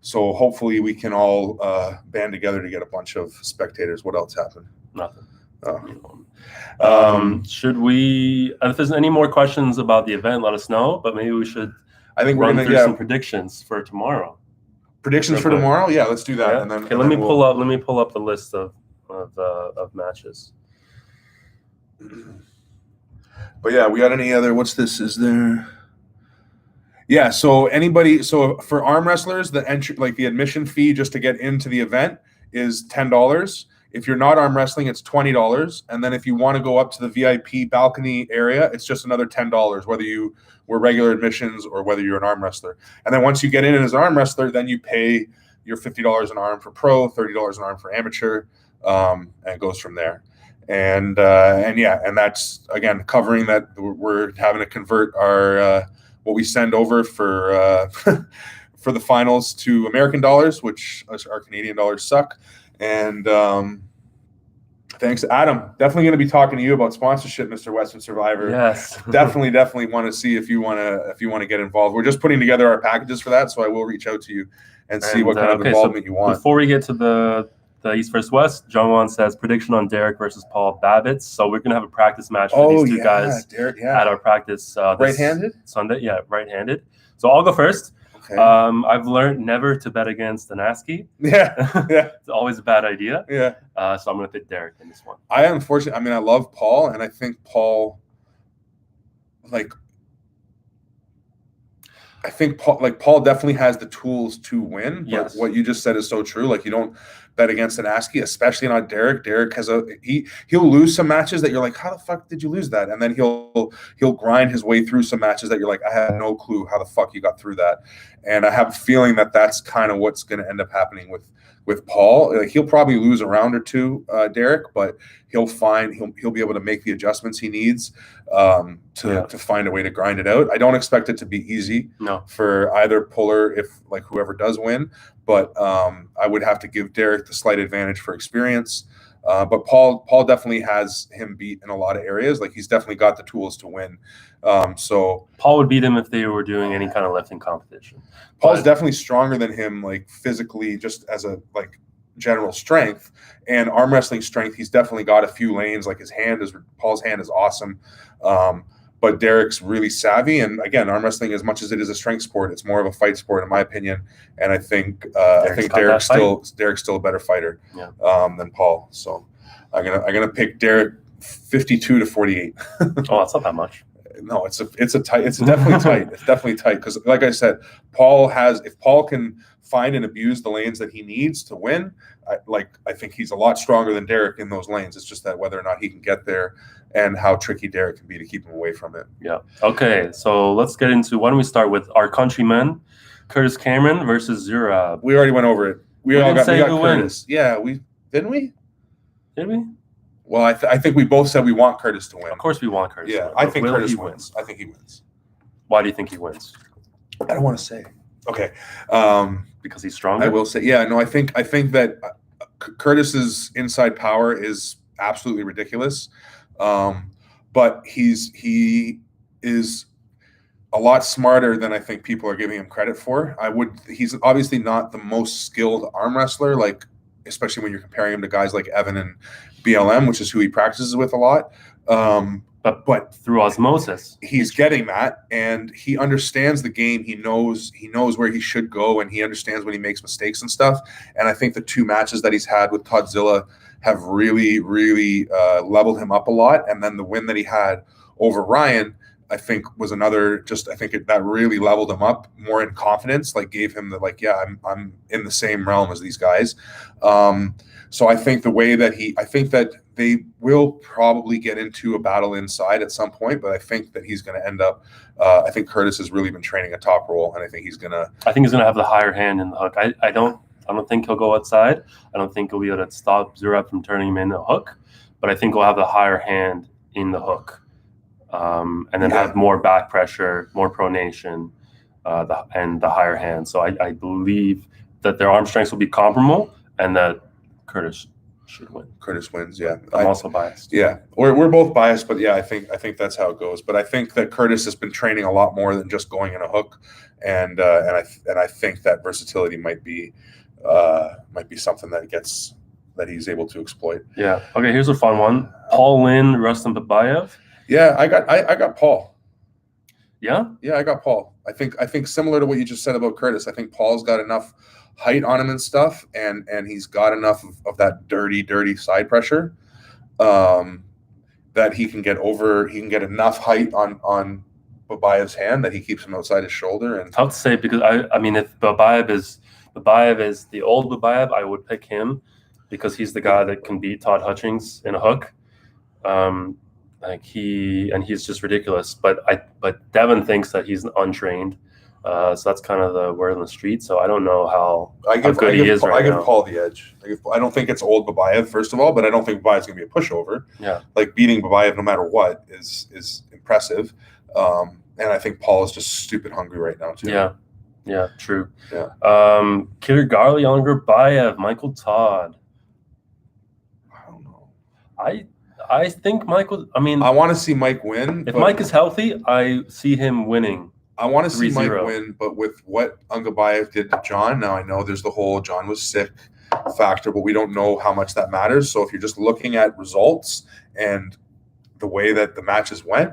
S1: So hopefully we can all band together to get a bunch of spectators. What else happened?
S2: Nothing. Should we? If there's any more questions about the event, let us know. But maybe we should.
S1: I think we're
S2: run through some predictions for tomorrow.
S1: Predictions for tomorrow? Yeah, let's do that.
S2: Yeah.
S1: And then
S2: let me pull up the list of matches.
S1: But yeah, we got any other? What's this? Is there? Yeah, so for arm wrestlers, the entry, like the admission fee just to get into the event is $10. If you're not arm wrestling, it's $20. And then if you want to go up to the VIP balcony area, it's just another $10, whether you were regular admissions or whether you're an arm wrestler. And then once you get in as an arm wrestler, then you pay your $50 an arm for pro, $30 an arm for amateur, and it goes from there. And that's again covering that we're having to convert our what we send over for for the finals to American dollars, which our Canadian dollars suck. And thanks, Adam. Definitely going to be talking to you about sponsorship, Mr. Western Survivor.
S2: Yes,
S1: definitely want to see if you want to get involved. We're just putting together our packages for that, so I will reach out to you and see what kind of involvement you want.
S2: Before we get to the East versus West, John Juan says prediction on Derek versus Paul Babbitts. So we're gonna have a practice match for these two guys
S1: Derek,
S2: at our practice
S1: right-handed
S2: Sunday. Yeah, right-handed. So I'll go first.
S1: Okay.
S2: I've learned never to bet against an ASCII.
S1: Yeah.
S2: It's always a bad idea.
S1: Yeah.
S2: So I'm gonna pick Derek in this one.
S1: I love Paul, and I think Paul, I think Paul definitely has the tools to win. But
S2: Yes.
S1: what you just said is so true. Like, you don't bet against an ASCII, especially not Derek. Derek has he'll lose some matches that you're like, how the fuck did you lose that? And then he'll grind his way through some matches that you're like, I have no clue how the fuck you got through that. And I have a feeling that that's kind of what's going to end up happening with Paul. Like, he'll probably lose a round or two, Derek, but he'll be able to make the adjustments he needs to find a way to grind it out. I don't expect it to be easy for either puller, if like whoever does win, but I would have to give Derek the slight advantage for experience. But Paul definitely has him beat in a lot of areas. Like, he's definitely got the tools to win. So
S2: Paul would beat him if they were doing any kind of lifting competition.
S1: Paul's definitely stronger than him, like physically, just as a like general strength and arm wrestling strength. He's definitely got a few lanes. Like, Paul's hand is awesome. But Derek's really savvy. And again, arm wrestling, as much as it is a strength sport, it's more of a fight sport, in my opinion. And I think Derek's still a better fighter than Paul. So I'm gonna pick Derek 52-48.
S2: Oh, that's not that much.
S1: No, it's definitely tight. It's definitely tight because, like I said, if Paul can find and abuse the lanes that he needs to win, I think he's a lot stronger than Derek in those lanes. It's just that whether or not he can get there and how tricky Derek can be to keep him away from it.
S2: Yeah. Okay, so let's get into, why don't we start with our countrymen, Curtis Cameron versus Zurab.
S1: We already went over it. We got Curtis.
S2: Wins.
S1: Yeah, didn't we?
S2: Did we?
S1: Well, I think we both said we want Curtis to win.
S2: Of course we want Curtis to win.
S1: I think Curtis wins. I think he wins.
S2: Why do you think he wins?
S1: I don't want to say. Okay.
S2: Because he's stronger?
S1: I will say, yeah, no, I think that Curtis's inside power is absolutely ridiculous. But he is a lot smarter than I think people are giving him credit for. He's obviously not the most skilled arm wrestler, like, especially when you're comparing him to guys like Evan and BLM, which is who he practices with a lot. But
S2: through osmosis,
S1: he's getting that, and he understands the game. He knows where he should go, and he understands when he makes mistakes and stuff. And I think the two matches that he's had with Todzilla have really, really leveled him up a lot. And then the win that he had over Ryan, I think, was another. That really leveled him up more in confidence. Like, gave him I'm in the same realm as these guys. So I think that they will probably get into a battle inside at some point, but I think that he's going to end up. I think Curtis has really been training a top roll, and I think he's going to have the higher hand in the hook. I don't think he'll go outside. I don't think he'll be able to stop Zurab from turning him into a hook, but I think he'll have the higher hand in the hook, and then have more back pressure, more pronation, and the higher hand. So I believe that their arm strengths will be comparable, and that Curtis should win. Curtis wins, yeah.
S2: I'm also biased.
S1: Yeah, we're both biased, but yeah, I think that's how it goes. But I think that Curtis has been training a lot more than just going in a hook, and I think that versatility might be something that he's able to exploit.
S2: Yeah. Okay. Here's a fun one: Paul Lynn, Rustam Babayev.
S1: Yeah, I got Paul.
S2: Yeah.
S1: Yeah, I got Paul. I think similar to what you just said about Curtis. I think Paul's got enough height on him and stuff, and he's got enough of that dirty side pressure that he can get enough height on Babayev's hand that he keeps him outside his shoulder. And
S2: tough to say, because I mean, if Babayev is the old Babayev, I would pick him because he's the guy that can beat Todd Hutchings in a hook. He's just ridiculous. But Devin thinks that he's untrained. So that's kind of the word on the street. So I don't know how good he is right now.
S1: I give Paul the edge. I don't think it's old Babayev, first of all, but I don't think Babayev's going to be a pushover.
S2: Yeah.
S1: Like, beating Babayev no matter what is impressive. And I think Paul is just stupid hungry right now, too.
S2: Yeah. Yeah, true.
S1: Yeah.
S2: Kidder Garley, Younger Bayev, Michael Todd.
S1: I don't know.
S2: I think Michael, I
S1: want to see Mike win.
S2: If Mike is healthy, I see him winning.
S1: I want to see Mike win, but with what Ungabayev did to John, now I know there's the whole John was sick factor, but we don't know how much that matters. So if you're just looking at results and the way that the matches went,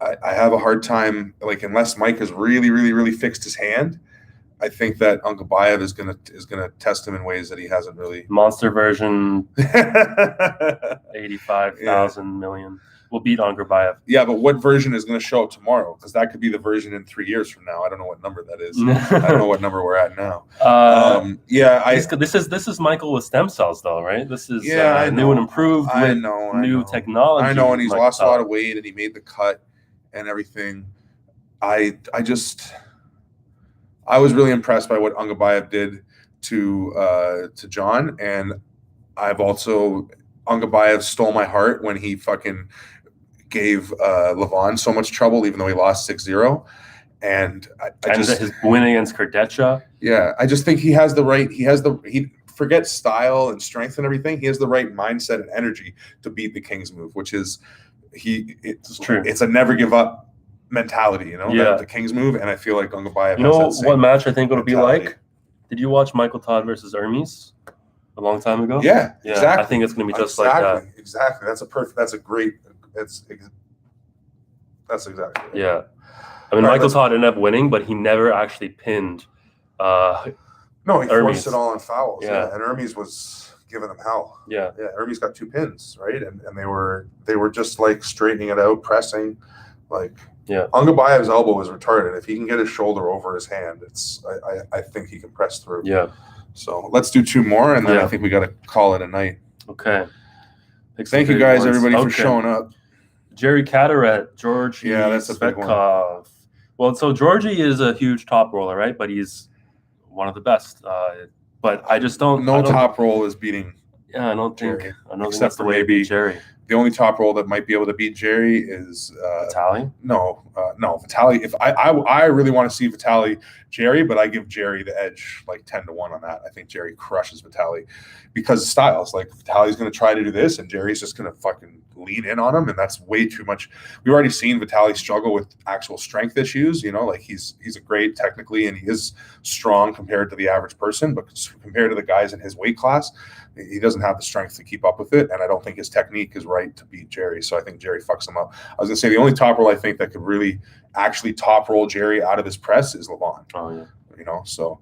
S1: I have a hard time, like, unless Mike has really, really, really fixed his hand, I think that Ungabayev is gonna test him in ways that he hasn't really.
S2: Monster version 85,000 million. will beat Angarbayev.
S1: Yeah, but what version is going to show up tomorrow? Because that could be the version in 3 years from now. I don't know what number that is. I don't know what number we're at now.
S2: This is Michael with stem cells, though, right? This is
S1: I
S2: new and improved.
S1: I know.
S2: New technology.
S1: I know, and he's lost a lot of weight, and he made the cut and everything. I was really impressed by what Angarbayev did to John, and Angarbayev stole my heart when he fucking gave Levon so much trouble, even though he lost 6-0. And
S2: his win against Kardecha.
S1: Yeah, I just think he forgets style and strength and everything. He has the right mindset and energy to beat the King's move, which is it's true. It's a never give up mentality, the King's move. And I feel like Angarbayev has that
S2: what match I think it'll be like? Did you watch Michael Todd versus Hermes a long time ago?
S1: Yeah, exactly.
S2: I think it's going to be just like that.
S1: Exactly. That's exactly it.
S2: Yeah. I mean, Michael Todd ended up winning, but he never actually pinned
S1: No, he
S2: Hermes.
S1: forced it all on fouls. Yeah. And Hermes was giving him hell.
S2: Yeah.
S1: Yeah, Hermes got 2 pins, right? And they were just like straightening it out, pressing. Like, Angarbayev's elbow is retarded. If he can get his shoulder over his hand, I think he can press through.
S2: Yeah.
S1: So let's do 2 more, and then I think we got to call it a night.
S2: Okay.
S1: Thank you guys, everybody, for showing up.
S2: Jerry Cataret, Georgie
S1: that's a big one.
S2: Well, so Georgie is a huge top roller, right? But he's one of the best. But I just don't.
S1: Top roll is beating.
S2: Yeah, I don't think.
S1: Jerry.
S2: I don't think that's the way to beat Jerry.
S1: The only top roll that might be able to beat Jerry is
S2: Vitaly.
S1: No, Vitaly. If I really want to see Vitaly Jerry, but I give Jerry the edge, like 10-1 on that. I think Jerry crushes Vitaly because styles. Like Vitaly's going to try to do this, and Jerry's just going to fucking lean in on him, and that's way too much. We've already seen Vitaly struggle with actual strength issues. Like he's a great technically, and he is strong compared to the average person, but compared to the guys in his weight class, he doesn't have the strength to keep up with it, and I don't think his technique is right to beat Jerry. So I think Jerry fucks him up. I was gonna say the only top roll I think that could really actually top roll Jerry out of this press is Levon.
S2: Oh yeah.
S1: So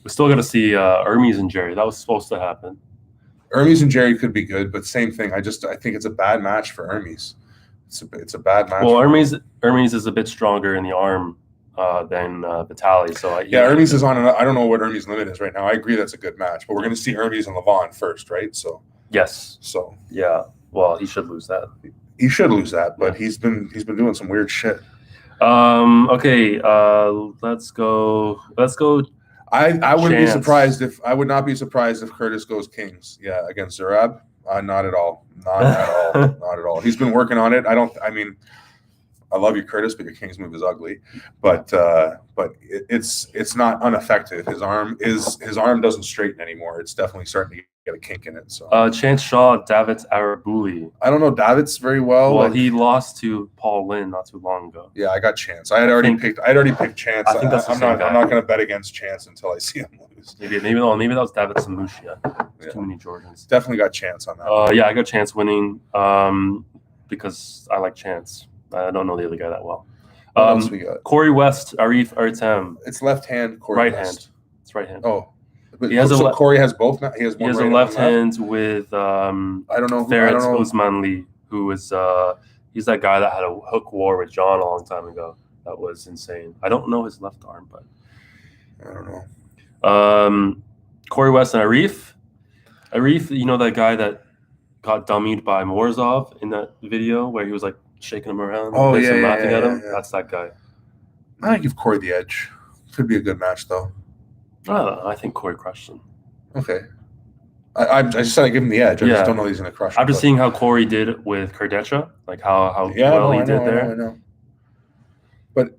S2: we still got to see Hermes and Jerry. That was supposed to happen.
S1: Hermes and Jerry could be good, but same thing. I think it's a bad match for Hermes. It's a bad match.
S2: Well, Hermes is a bit stronger in the arm than Vitaly. So
S1: Hermes is on. I don't know what Hermes' limit is right now. I agree that's a good match, but we're going to see Hermes and Levon first, right? So
S2: yes.
S1: So
S2: yeah. Well, he should lose that.
S1: He should lose that, but he's been doing some weird shit.
S2: Okay. Let's go.
S1: I wouldn't be surprised if I would not be surprised if Curtis goes Kings. Yeah, against Zurab. Not at all. Not at all. Not at all. He's been working on it. I love you, Curtis, but your Kings move is ugly. But it's not ineffective. His arm doesn't straighten anymore. It's definitely starting to get a kink in it. So
S2: Chance Shaw, David Arabuli.
S1: I don't know David's very well.
S2: Well, he lost to Paul Lynn not too long ago.
S1: Yeah, I got Chance. I'd already picked Chance.
S2: I think that's the same guy.
S1: I'm not going to bet against Chance until I see him lose.
S2: Maybe that was David Samushia. Too many Jordans.
S1: Definitely got Chance on that.
S2: Yeah, I got Chance winning because I like Chance. I don't know the other guy that well.
S1: What else we got?
S2: Corey West, Arif Artem.
S1: It's left hand. Corey
S2: right
S1: West.
S2: hand. It's right hand.
S1: Oh, Corey has both. He has
S2: a left hand with
S1: I don't know.
S2: Ferenc Osmanli, who is he's that guy that had a hook war with John a long time ago. That was insane. I don't know his left arm, but
S1: I don't know.
S2: Corey West and Arif. Arif, that guy that got dummied by Morozov in that video where he was like shaking him around.
S1: Oh yeah,
S2: laughing at him.
S1: Yeah.
S2: That's that guy.
S1: I give Corey the edge. Could be a good match though.
S2: I think Corey crushed him.
S1: Okay. I just said I give him the edge. I just don't know he's going to crush him.
S2: After seeing how Corey did with Kardecha, like how he did there.
S1: I know. But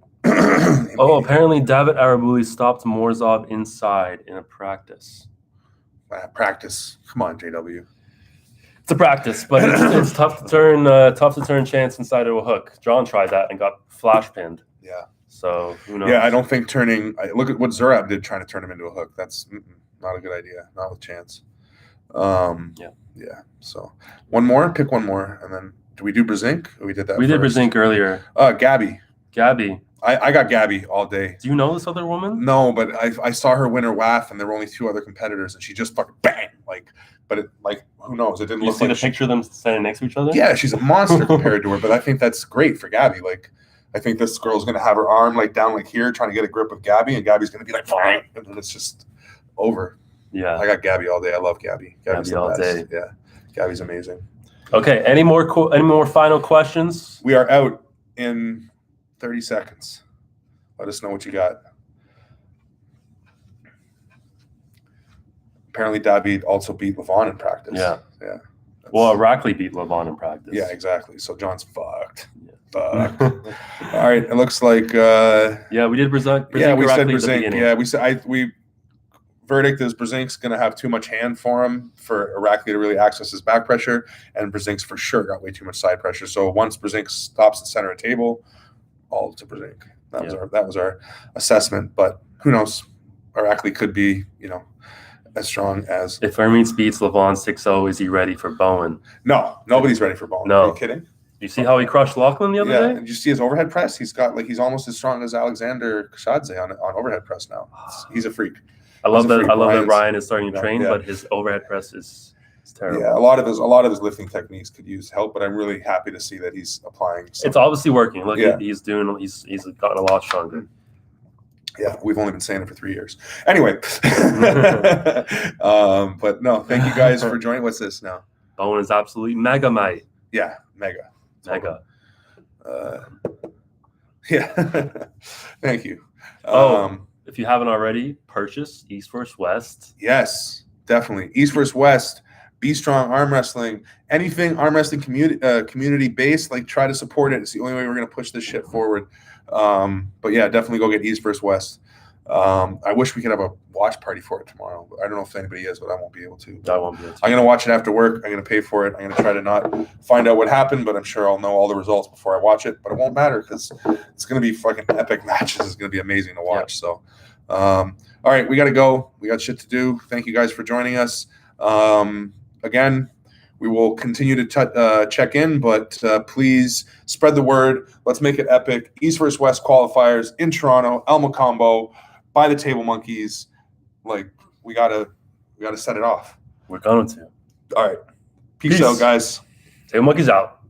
S2: apparently David Arabuli stopped Morozov inside in a practice.
S1: Practice. Come on, JW.
S2: It's a practice, but it's tough to turn Chance inside of a hook. John tried that and got flash pinned.
S1: Yeah.
S2: So who knows?
S1: Yeah, I don't think look at what Zurab did trying to turn him into a hook. That's not a good idea. Not with Chance. Yeah. So pick one more, and then do we do Brezink? Or we did that.
S2: We did Brezink earlier.
S1: Gabby. I got Gabby all day.
S2: Do you know this other woman?
S1: No, but I saw her win her WAF, and there were only 2 other competitors, and she just fucking bang. Who knows? It didn't
S2: You
S1: look
S2: see
S1: like
S2: the picture of them standing next to each other?
S1: Yeah, she's a monster compared to her, but I think that's great for Gabby. Like, I think this girl's going to have her arm like down like here, trying to get a grip of Gabby, and Gabby's going to be like, fine, and then it's just over.
S2: Yeah.
S1: I got Gabby all day. I love Gabby. Gabby's
S2: Gabby all
S1: the best.
S2: day.
S1: Yeah, Gabby's amazing.
S2: Okay, any more final questions?
S1: We are out in 30 seconds. Let us know what you got. Apparently, Dabby also beat Levon in practice.
S2: Yeah.
S1: Yeah.
S2: Well, Rackley beat Levon in practice.
S1: Yeah, exactly. So John's fucked.
S2: Yeah.
S1: Fucked. All right. It looks like.
S2: Yeah, we did Brzenk.
S1: Yeah, we said
S2: Rackley at the
S1: Brzenk.
S2: beginning.
S1: Yeah, we verdict is Brzezink's going to have too much hand for him for Rackley to really access his back pressure, and Brzezink's for sure got way too much side pressure. So once Brzezinck stops at center of table, all to Brzezinck. That was our assessment. But who knows? Rackley could be, as strong as.
S2: If Hermes beats Levon 6-0, is he ready for Bowen?
S1: No, nobody's ready for Bowen.
S2: No.
S1: Are you kidding?
S2: You see how he crushed Lachlan the other day?
S1: Did you see his overhead press? He's almost as strong as Alexander Kashadze on overhead press now. He's a freak.
S2: I love that Ryan is starting to train, but his overhead press is terrible.
S1: Yeah, a lot of his lifting techniques could use help, but I'm really happy to see that he's applying.
S2: It's obviously working. Look, he's gotten a lot stronger.
S1: Yeah, we've only been saying it for 3 years. Anyway, but no, thank you guys for joining. What's this now?
S2: Bowen is absolutely mega, mate.
S1: Yeah, mega. Yeah. Thank you.
S2: If you haven't already, purchase East vs. West.
S1: Yes, definitely. East vs. West, Be Strong Arm Wrestling, anything arm wrestling community based, like try to support it. It's the only way we're going to push this shit forward. But yeah, definitely go get East vs. West. I wish we could have a watch party for it tomorrow. I don't know if anybody is, but I won't be able to.
S2: I won't be able to.
S1: I'm going to watch it after work. I'm going to pay for it. I'm going to try to not find out what happened, but I'm sure I'll know all the results before I watch it. But it won't matter because it's going to be fucking epic matches. It's going to be amazing to watch. Yeah. So, all right, we got to go. We got shit to do. Thank you guys for joining us. Again, we will continue to check in, but please spread the word. Let's make it epic. East vs. West qualifiers in Toronto, El Macombo, by the Table Monkeys. Like, we gotta set it off.
S2: We're going to.
S1: All right. Peace out, guys.
S2: Table Monkeys out.